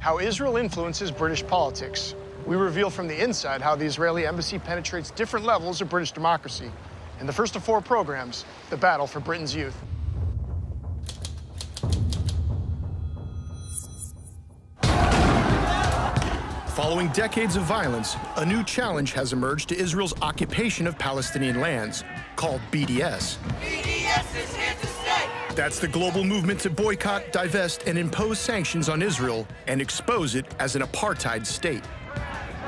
how Israel influences British politics. We reveal from the inside how the Israeli embassy penetrates different levels of British democracy. In the first of 4 programs, the battle for Britain's youth. Following decades of violence, a new challenge has emerged to Israel's occupation of Palestinian lands, called BDS. BDS is here to stay. That's the global movement to boycott, divest, and impose sanctions on Israel and expose it as an apartheid state.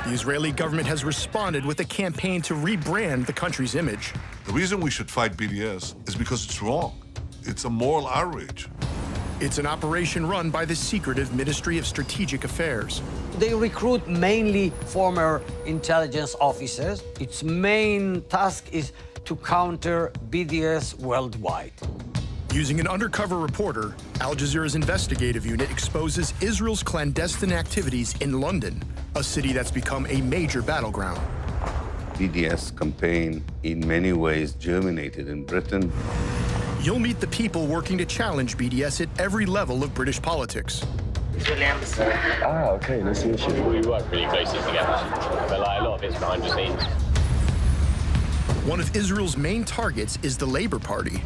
The Israeli government has responded with a campaign to rebrand the country's image. The reason we should fight BDS is because it's wrong. It's a moral outrage. It's an operation run by the secretive Ministry of Strategic Affairs. They recruit mainly former intelligence officers. Its main task is to counter BDS worldwide. Using an undercover reporter, Al Jazeera's investigative unit exposes Israel's clandestine activities in London, a city that's become a major battleground. BDS campaign in many ways germinated in Britain. You'll meet the people working to challenge BDS at every level of British politics. Ah, okay, nice to meet you. We work really closely together, but like a lot of it's behind the scenes. One of Israel's main targets is the Labour Party.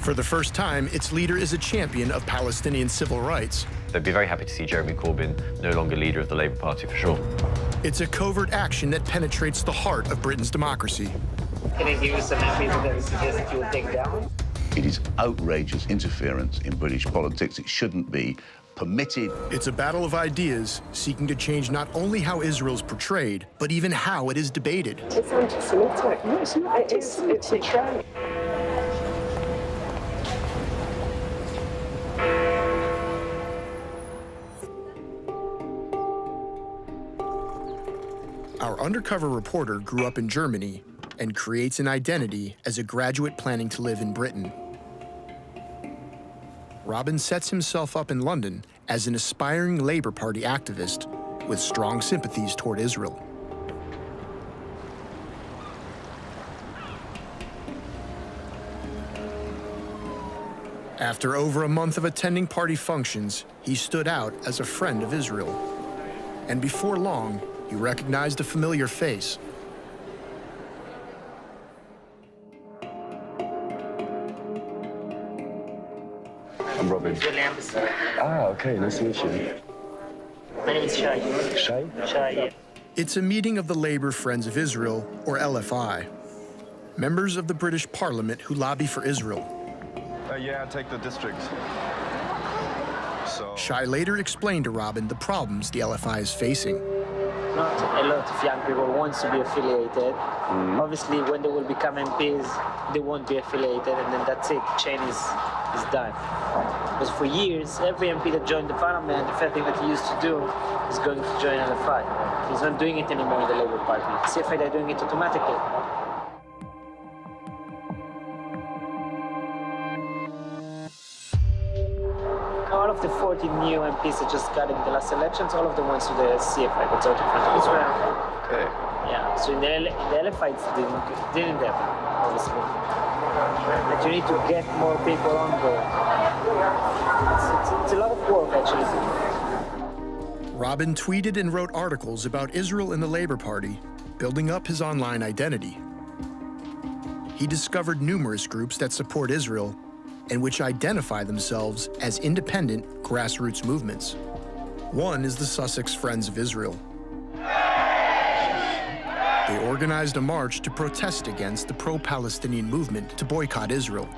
For the first time, its leader is a champion of Palestinian civil rights. They'd be very happy to see Jeremy Corbyn no longer leader of the Labour Party, for sure. It's a covert action that penetrates the heart of Britain's democracy. Can I give you some MPs that you suggest you will take down? It is outrageous interference in British politics. It shouldn't be permitted. It's a battle of ideas seeking to change not only how Israel's portrayed, but even how it is debated. It's anti-Semitic. No, it's not. It's a trend. Our undercover reporter grew up in Germany and creates an identity as a graduate planning to live in Britain. Robin sets himself up in London as an aspiring Labour Party activist with strong sympathies toward Israel. After over a month of attending party functions, he stood out as a friend of Israel. And before long, he recognized a familiar face. I'm Robin. Ah, okay, nice to meet you. My name is Shai. Shai? Shai, yeah. It's a meeting of the Labour Friends of Israel, or LFI, members of the British Parliament who lobby for Israel. Yeah, I take the district. Shai later explained to Robin the problems the LFI is facing. Not a lot of young people want to be affiliated. Obviously, when they will become MPs, they won't be affiliated, and then that's it. Chain is done. Because for years, every MP that joined the parliament, the first thing that he used to do is going to join LFI. He's not doing it anymore in the Labour Party. CFI, they're doing it automatically. All of the 40 new MPs that just got in the last elections, all of them went to the CFI, that's out in front of Israel. Okay. Yeah, so in the LFI it didn't happen, obviously. But you need to get more people on board. It's a lot of work, actually. Robin tweeted and wrote articles about Israel and the Labour Party, building up his online identity. He discovered numerous groups that support Israel and which identify themselves as independent grassroots movements. One is the Sussex Friends of Israel. They organized a march to protest against the pro-Palestinian movement to boycott Israel.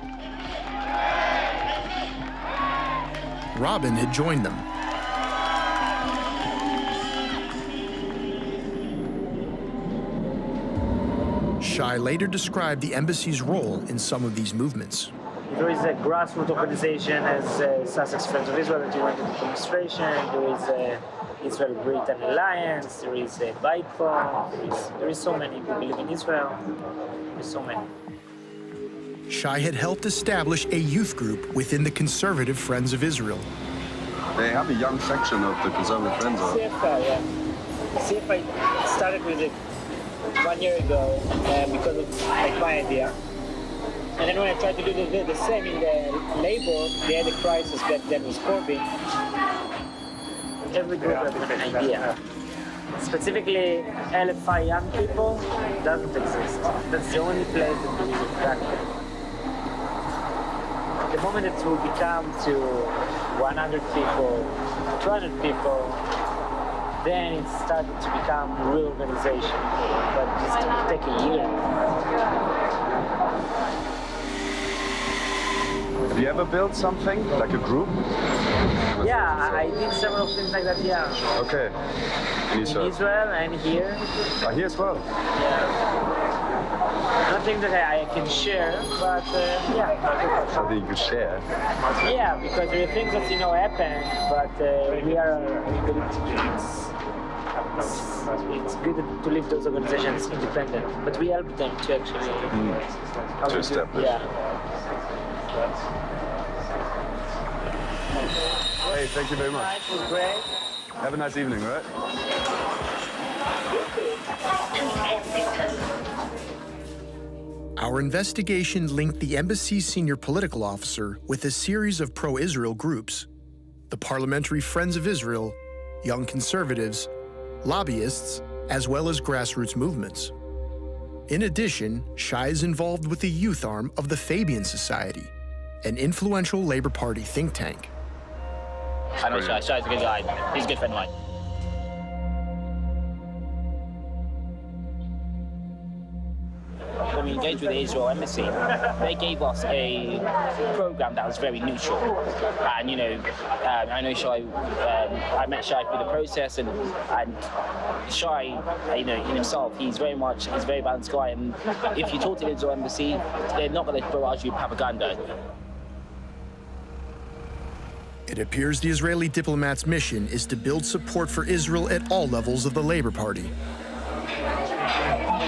Robin had joined them. Shai later described the embassy's role in some of these movements. There is a grassroots organization as Sussex Friends of Israel that joined the demonstration. There is a Israel-Britain Alliance. There is a Bike Phone. There is so many who believe in Israel. There's so many. Shai had helped establish a youth group within the Conservative Friends of Israel. They have a young section of the Conservative Friends. CFI, yeah. CFI started with it 1 year ago because of my idea. And then when I tried to do the same in the Labour, they had a crisis back then with Corbyn. every group has an idea. Specifically, LFI young people doesn't exist. That's the only place that there is exactly. The moment it will become to 100 people, 200 people, then it started to become a real organization. But it's going to take a year. Have you ever built something, like a group? Yeah, I did several things like that, yeah. Okay. In Israel and here. Here as well? Yeah. Nothing that I can share, but yeah. Something you could share? Yeah, because there are things that, happen, but we are, it's good to leave those organizations independent, but we help them to actually... To establish. Yeah. Hey, thank you very much. It was great. Have a nice evening, all right? Our investigation linked the embassy's senior political officer with a series of pro-Israel groups: the Parliamentary Friends of Israel, Young Conservatives, lobbyists, as well as grassroots movements. In addition, Shai is involved with the youth arm of the Fabian Society, an influential Labour Party think tank. I know Shai. Shai's a good guy. He's a good friend of mine. When we engaged with the Israel embassy, they gave us a program that was very neutral. And I know Shai. I met Shai through the process, and Shai, in himself, he's a very balanced guy. And if you talk to the Israel embassy, they're not going to barrage you with propaganda. It appears the Israeli diplomat's mission is to build support for Israel at all levels of the Labour Party.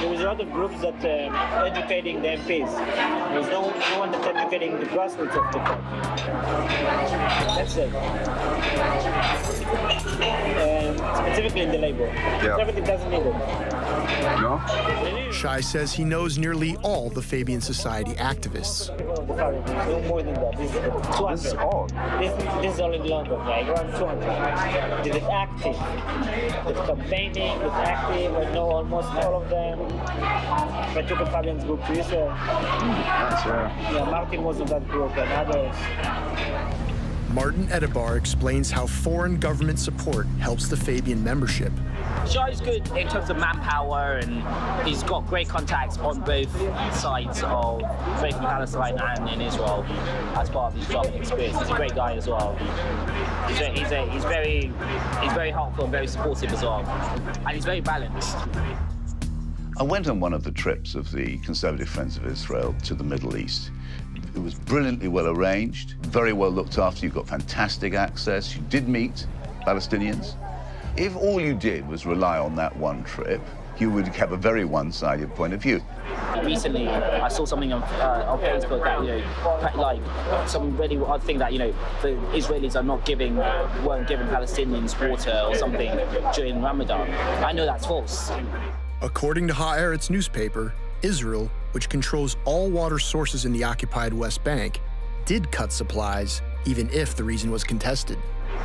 There is a lot of groups that are educating the MPs. There's no one that's educating the grassroots of the party. That's it. Specifically in the Labour. Everything doesn't need it. No? Shai says he knows nearly all the Fabian Society activists. No more than that. This is 200. This is all? This is all in London, like around 200. They're active. They're campaigning, they're active. I know almost all of them. I took a Fabian's group to Israel. Nice, Yeah, Martin was in that group and others. Martin Edebar explains how foreign government support helps the Fabian membership. Shai's good in terms of manpower, and he's got great contacts on both sides of both in Palestine and in Israel as part of his job experience. He's a great guy as well. He's very helpful and very supportive as well, and he's very balanced. I went on one of the trips of the Conservative Friends of Israel to the Middle East. It was brilliantly well arranged, very well looked after. You got fantastic access. You did meet Palestinians. If all you did was rely on that one trip, you would have a very one-sided point of view. Recently, I saw something on Facebook that, like some really odd thing that, the Israelis weren't giving Palestinians water or something during Ramadan. I know that's false. According to Haaretz newspaper, Israel, which controls all water sources in the occupied West Bank, did cut supplies, even if the reason was contested.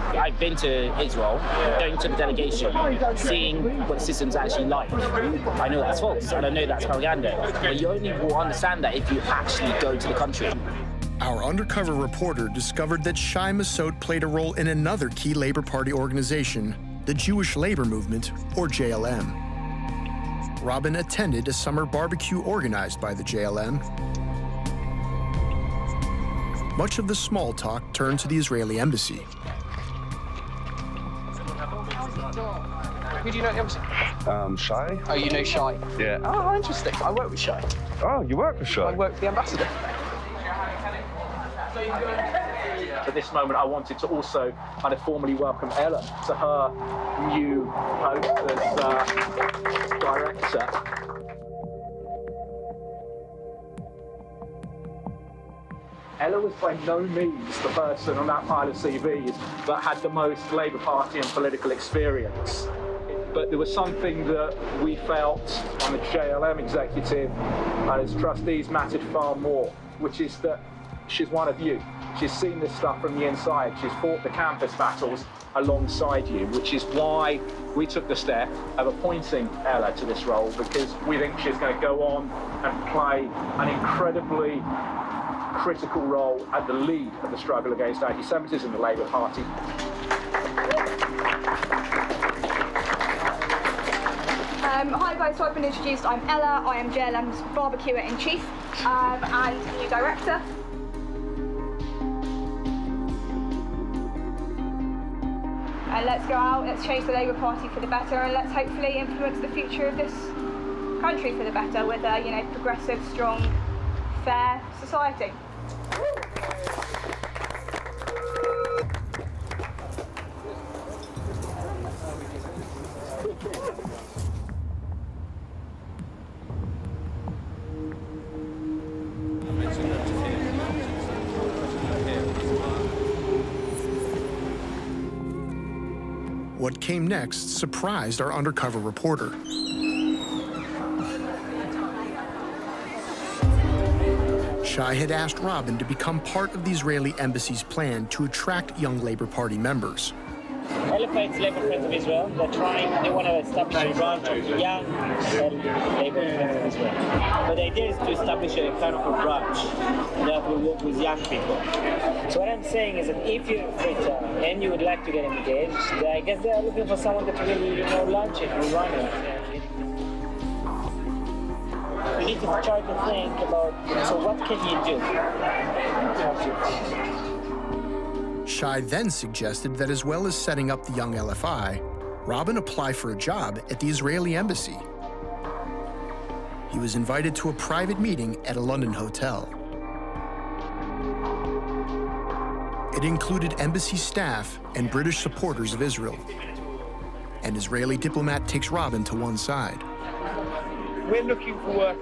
I've been to Israel, going to the delegation, seeing what the system's actually like. I know that's false, and I know that's propaganda, but you only will understand that if you actually go to the country. Our undercover reporter discovered that Shai Massoud played a role in another key Labour Party organization, the Jewish Labour Movement, or JLM. Robin attended a summer barbecue organized by the JLM. Much of the small talk turned to the Israeli embassy. Who do you know at the embassy? Shai? Oh, you know Shai? Yeah. Oh, interesting. I work with Shai. Oh, you work with Shai? I work with the ambassador. At this moment, I wanted to also kind of formally welcome Ella to her new post as director. Ella was by no means the person on that pile of CVs that had the most Labour Party and political experience. But there was something that we felt on the JLM executive as trustees mattered far more, which is that she's one of you. She's seen this stuff from the inside. She's fought the campus battles, alongside you, which is why we took the step of appointing Ella to this role, because we think she's going to go on and play an incredibly critical role at the lead of the struggle against anti-Semitism in the Labour Party. Hi guys, so I've been introduced. I'm Ella, I am JLM's barbecuer in chief and new director. Let's go out, let's change the Labour Party for the better, and let's hopefully influence the future of this country for the better with a, progressive, strong, fair society. What came next surprised our undercover reporter. Shai had asked Robin to become part of the Israeli embassy's plan to attract young Labour Party members. Elephant's Labour Friends of Israel. They want to establish a branch of young Labour Friends of Israel. But the idea is to establish a kind of a branch that will work with young people. So what I'm saying is that if you're a free time and you would like to get engaged, I guess they are looking for someone that really, launch it, will run it. You need to try to think about, so what can you do? Shai then suggested that as well as setting up the young LFI, Robin apply for a job at the Israeli embassy. He was invited to a private meeting at a London hotel. It included embassy staff and British supporters of Israel. An Israeli diplomat takes Robin to one side. We're looking for work,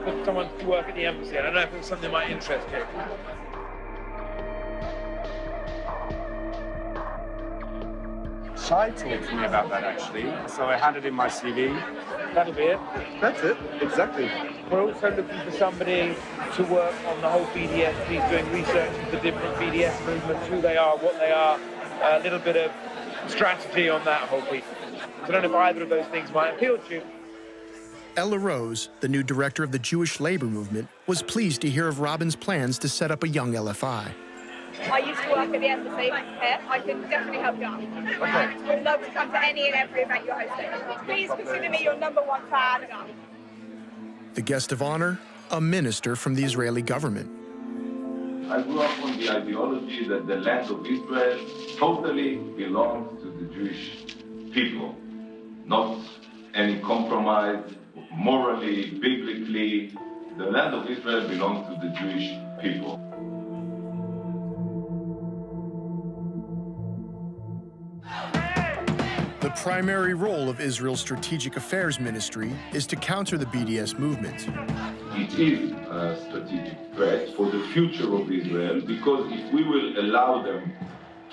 for someone to work at the embassy. I don't know if it's something that might interest you. Shai talked to me about that actually, so I handed in my CV. That'll be it. That's it, exactly. We're also looking for somebody to work on the whole BDS piece, doing research into the different BDS movements, who they are, what they are, a little bit of strategy on that whole piece. So I don't know if either of those things might appeal to you. Ella Rose, the new director of the Jewish labor movement, was pleased to hear of Robin's plans to set up a young LFI. I used to work at the embassy here. I can definitely help you out. Okay. Would love to come to any and every event you're hosting. Please consider me your #1 fan. The guest of honor, a minister from the Israeli government. I grew up on the ideology that the land of Israel totally belongs to the Jewish people. Not any compromise, morally, biblically. The land of Israel belongs to the Jewish people. The primary role of Israel's Strategic Affairs Ministry is to counter the BDS movement. It is a strategic threat for the future of Israel, because if we will allow them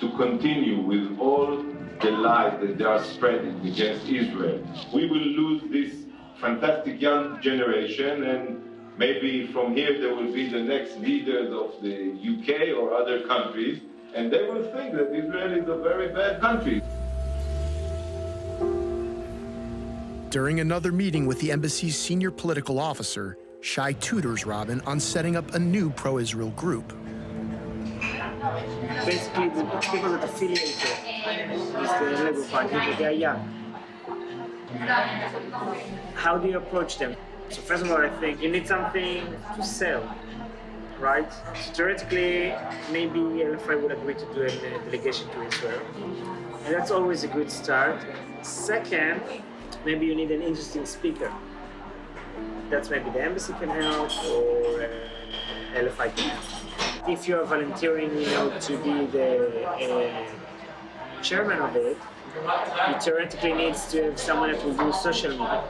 to continue with all the lies that they are spreading against Israel, we will lose this fantastic young generation, and maybe from here there will be the next leaders of the UK or other countries, and they will think that Israel is a very bad country. During another meeting with the embassy's senior political officer, Shai tutors Robin on setting up a new pro-Israel group. Basically, the people that affiliated with the Labour Party, they are young. How do you approach them? So first of all, I think you need something to sell, right? So theoretically, maybe LFI would agree to do a delegation to Israel. And that's always a good start. Second, maybe you need an interesting speaker. That's maybe the embassy can help, or LFI can help. If you are volunteering, to be the chairman of it, you theoretically need to have someone that will do social media,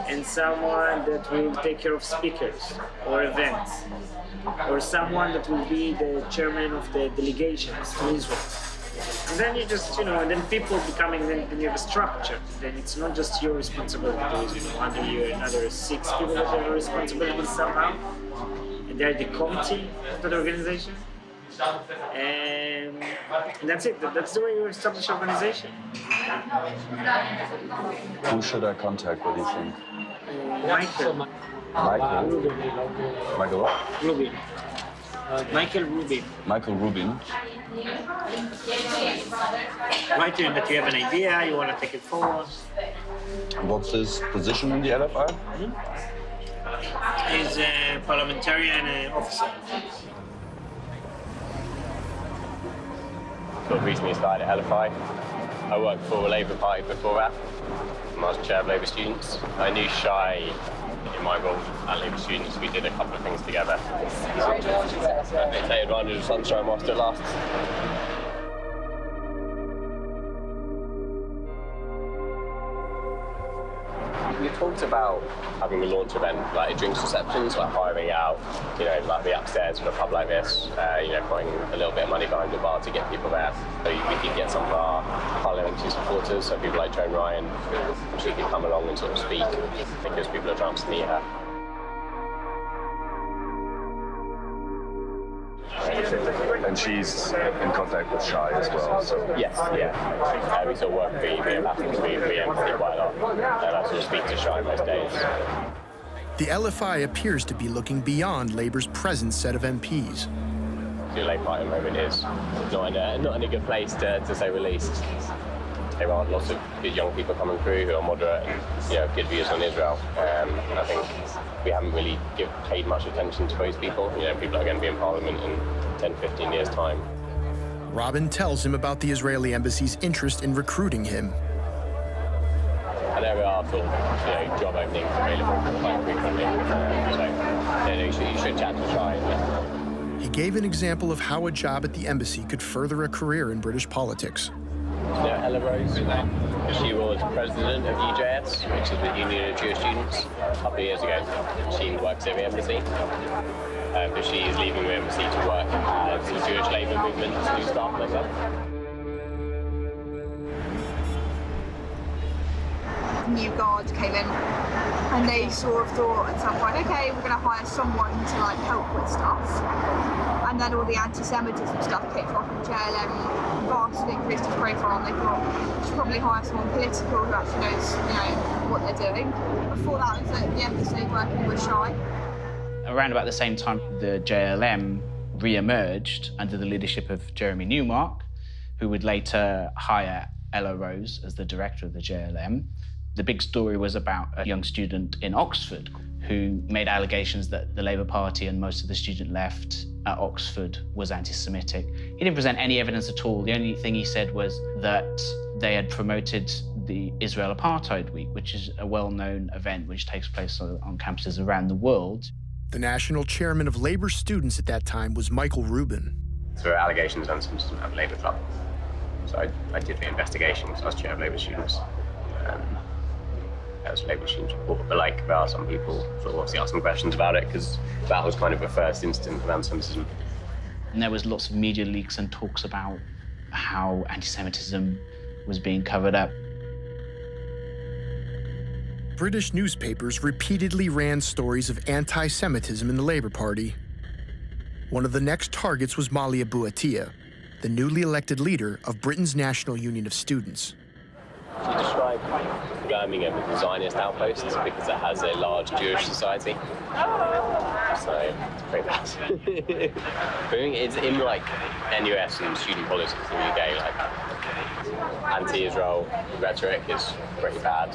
and someone that will take care of speakers or events, or someone that will be the chairman of the delegations to Israel. And then you just, and then people becoming, then you have a structure. Then it's not just your responsibility. There's, under you another 6 people that have a responsibility somehow. And they're the committee of that organization. And that's it. That's the way you establish organization. Who should I contact, what do you think? Michael. Michael? Rubin. Michael what? Rubin. Michael Rubin. Michael Rubin. Write to him that you have an idea, you want to take it forward. What's his position in the LFI? He's a parliamentarian officer. Sort of recently started at LFI. I worked for the Labour Party before that. I was chair of Labour Students. I knew Shai in my role at Labour Students. We did a couple of things together. They take advantage of sunshine whilst it lasts. We talked about having a launch event, like a drinks receptions, like hiring out, like the upstairs of a pub like this, putting a little bit of money behind the bar to get people there. So we could get some of our parliamentary supporters, so people like Joan Ryan, she could come along and sort of speak, because people are trying to meet her. And she's in contact with Shai as well, so... Yes, yeah. We sort of work via Athens, we empathy quite a lot. And I sort of speak to Shai most days. The LFI appears to be looking beyond Labour's present set of MPs. The Labour Party at the moment is not in a good place, to say the least. There are lots of good young people coming through who are moderate and have good views on Israel. I think we haven't really paid much attention to those people. People are going to be in Parliament in 10, 15 years' time. Robin tells him about the Israeli embassy's interest in recruiting him. And there are sort of, job openings available quite frequently. So you should chat to Shai. He gave an example of how a job at the embassy could further a career in British politics. Ella Rose, she was president of UJS, which is the Union of Jewish Students, a couple of years ago. She works at the embassy, but she is leaving the embassy to work as the Jewish Labour movement to staff herself. New guards came in and they sort of thought at some point, okay, we're going to hire someone to help with stuff. And then all the anti-Semitism stuff kicked off in JLM, vastly increased his profile, and they thought we should probably hire someone political who actually knows, what they're doing. Before that was at the embassy working with Shai. Around about the same time, the JLM re-emerged under the leadership of Jeremy Newmark, who would later hire Ella Rose as the director of the JLM. The big story was about a young student in Oxford who made allegations that the Labour Party and most of the student left at Oxford was anti-Semitic. He didn't present any evidence at all. The only thing he said was that they had promoted the Israel Apartheid Week, which is a well-known event which takes place on campuses around the world. The national chairman of Labour students at that time was Michael Rubin. So allegations of anti-Semitism at the Labour Club. So I did the investigation because I was chair of Labour students. As Labour students report, but there are some people sort of obviously asking questions about it because that was kind of the first instance of anti-Semitism. And there was lots of media leaks and talks about how anti-Semitism was being covered up. British newspapers repeatedly ran stories of anti-Semitism in the Labour Party. One of the next targets was Mali Abu Atiyah, the newly elected leader of Britain's National Union of Students. She described Birmingham as a Zionist outpost because it has a large Jewish society. So it's pretty bad. It's in NUS and student politics in the UK, anti-Israel rhetoric is pretty bad.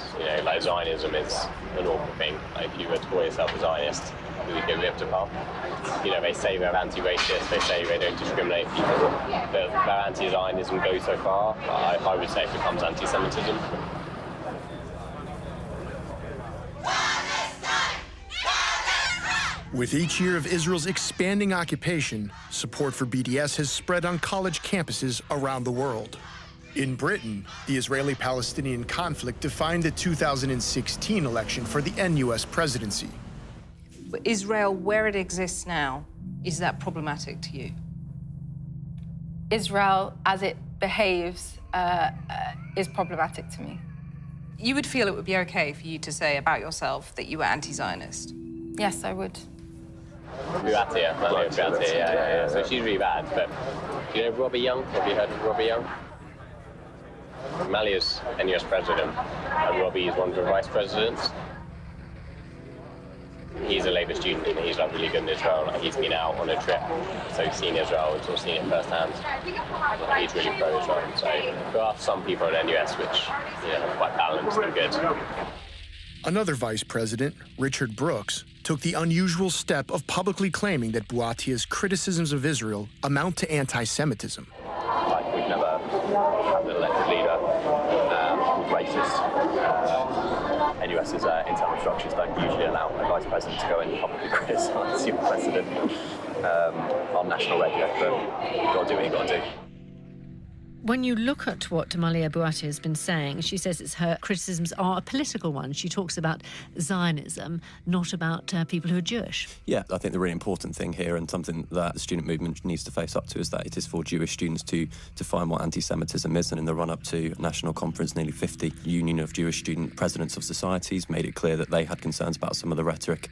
Zionism is an awful thing. If you were to call yourself a Zionist, who would get ripped apart. They say they're anti-racist, they say they don't discriminate people, but their anti-Zionism goes so far, I would say it becomes anti-Semitism. With each year of Israel's expanding occupation, support for BDS has spread on college campuses around the world. In Britain, the Israeli-Palestinian conflict defined the 2016 election for the NUS presidency. Israel, where it exists now, is that problematic to you? Israel, as it behaves, is problematic to me. You would feel it would be okay for you to say about yourself that you were anti-Zionist? Yes, I would. Malia Buatia, yeah. So she's really bad, but you know Robbie Young? Have you heard of Robbie Young? Malia's NUS president, and Robbie is one of the vice presidents. He's a Labour student, and he's like really good in Israel. Like, he's been out on a trip, so he's seen Israel, he's seen it firsthand. He's really pro-Israel. So there are some people in NUS which, you know, are quite balanced and good. Another vice president, Richard Brooks, took the unusual step of publicly claiming that Buatia's criticisms of Israel amount to anti-Semitism. Like, we've never had an elected leader who's racist. NUS's internal structures don't usually allow a vice president to go and publicly criticise your president on national radio, but you've got to do what you've got to do. When you look at what Malia Buatia has been saying, she says her criticisms are a political one. She talks about Zionism, not about people who are Jewish. Yeah, I think the really important thing here, and something that the student movement needs to face up to, is that it is for Jewish students to define what anti-Semitism is. And in the run-up to a national conference, nearly 50 Union of Jewish Student Presidents of Societies made it clear that they had concerns about some of the rhetoric.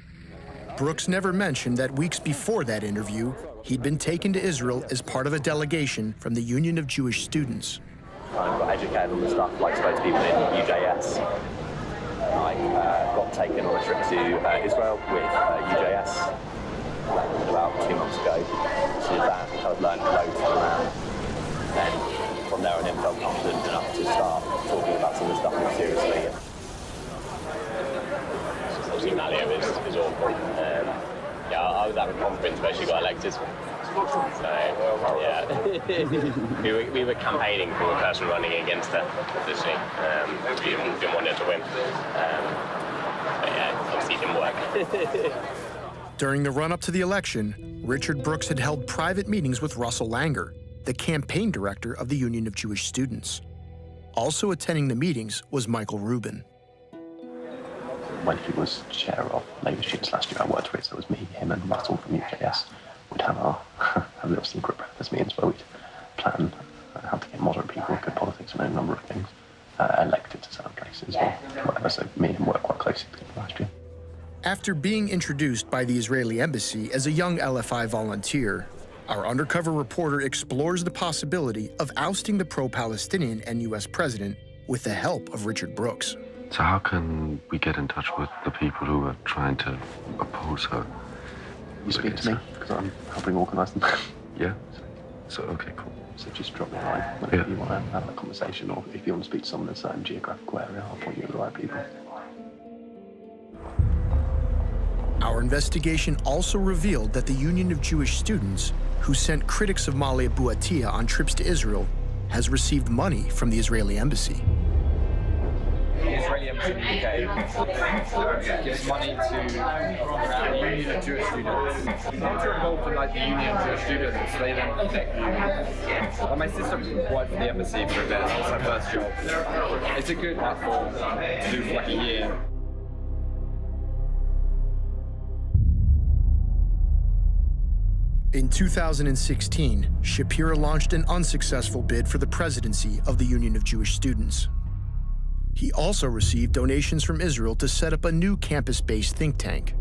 Brooks never mentioned that weeks before that interview, he'd been taken to Israel as part of a delegation from the Union of Jewish Students. I got educated on the stuff, like spoke to people in UJS. I got taken on a trip to Israel with UJS about 2 months ago. So that, I learned loads from that. Then from there on in, felt confident enough to start talking about some of the stuff more seriously. Obviously, Malia is awful. Yeah, I was at a conference where she got elected. So, yeah. we were campaigning for a person running against her, obviously. We didn't want her to win. But yeah, obviously it didn't work. During the run-up to the election, Richard Brooks had held private meetings with Russell Langer, the campaign director of the Union of Jewish Students. Also attending the meetings was Michael Rubin. When he was chair of Labour Students last year, I worked with, so it was me, him and Russell from UJS. We'd have our little secret breakfast meetings where we'd plan how to get moderate people with good politics and a number of things elected to certain places or whatever. So me and him worked quite closely together last year. After being introduced by the Israeli embassy as a young LFI volunteer, our undercover reporter explores the possibility of ousting the pro-Palestinian NUS president with the help of Richard Brooks. So how can we get in touch with the people who are trying to oppose her? You speak to me, because I'm helping organise them. Yeah? So, okay, cool. So just drop me a line whenever you want to have a conversation, or if you want to speak to someone in a certain geographical area, I'll point you to the right people. Our investigation also revealed that the Union of Jewish Students, who sent critics of Malia Buatia on trips to Israel, has received money from the Israeli embassy. The Israeli embassy in the UK gives money to the Union of Jewish Students. Once you're involved in like the Union of Jewish Students, they then connect you. My sister worked for the embassy for a bit. That was her first job. It's a good platform to do for like a year. In 2016, Shapira launched an unsuccessful bid for the presidency of the Union of Jewish Students. He also received donations from Israel to set up a new campus-based think tank.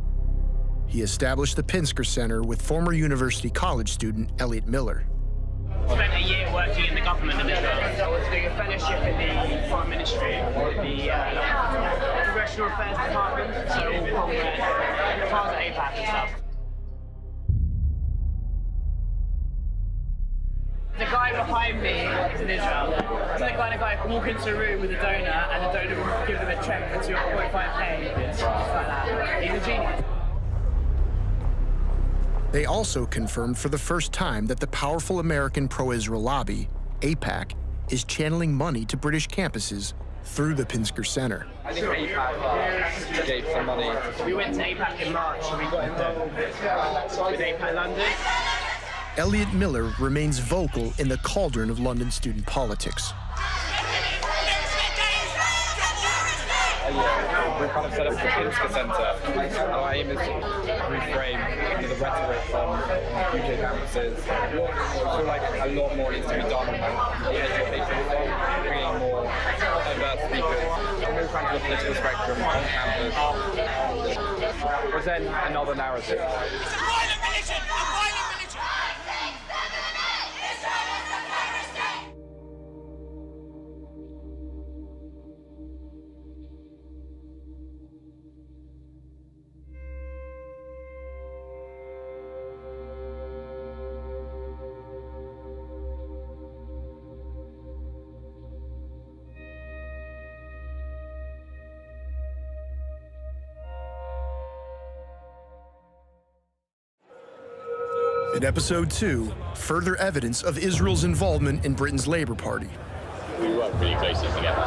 He established the Pinsker Center with former University College student Elliot Miller. I spent a year working in the government of Israel. I was doing a fellowship in the Foreign Ministry, the Congressional Affairs Department, so all Congress, as far as APAC and stuff. The guy behind me is in Israel. So the kind of guy can walk into a room with a donor and the donor will give them a check for 2.5k. Stuff like that. He's a genius. They also confirmed for the first time that the powerful American pro-Israel lobby, AIPAC, is channeling money to British campuses through the Pinsker Center. I think AIPAC gave some money. We went to AIPAC in March and we got involved with AIPAC London. Elliot Miller remains vocal in the cauldron of London student politics. We've kind of set up the Pinsker Centre. Our aim is to reframe the rhetoric on UK campuses. I feel like a lot more needs to be done on the education front, bringing more diverse speakers on all kinds of the political spectrum on campus. Present another narrative. In episode 2, further evidence of Israel's involvement in Britain's Labour Party. We work really closely together.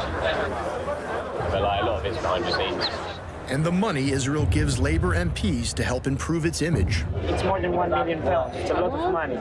But like a lot of it's behind the scenes. And the money Israel gives Labour MPs to help improve its image. It's more than £1 million. It's a lot of money.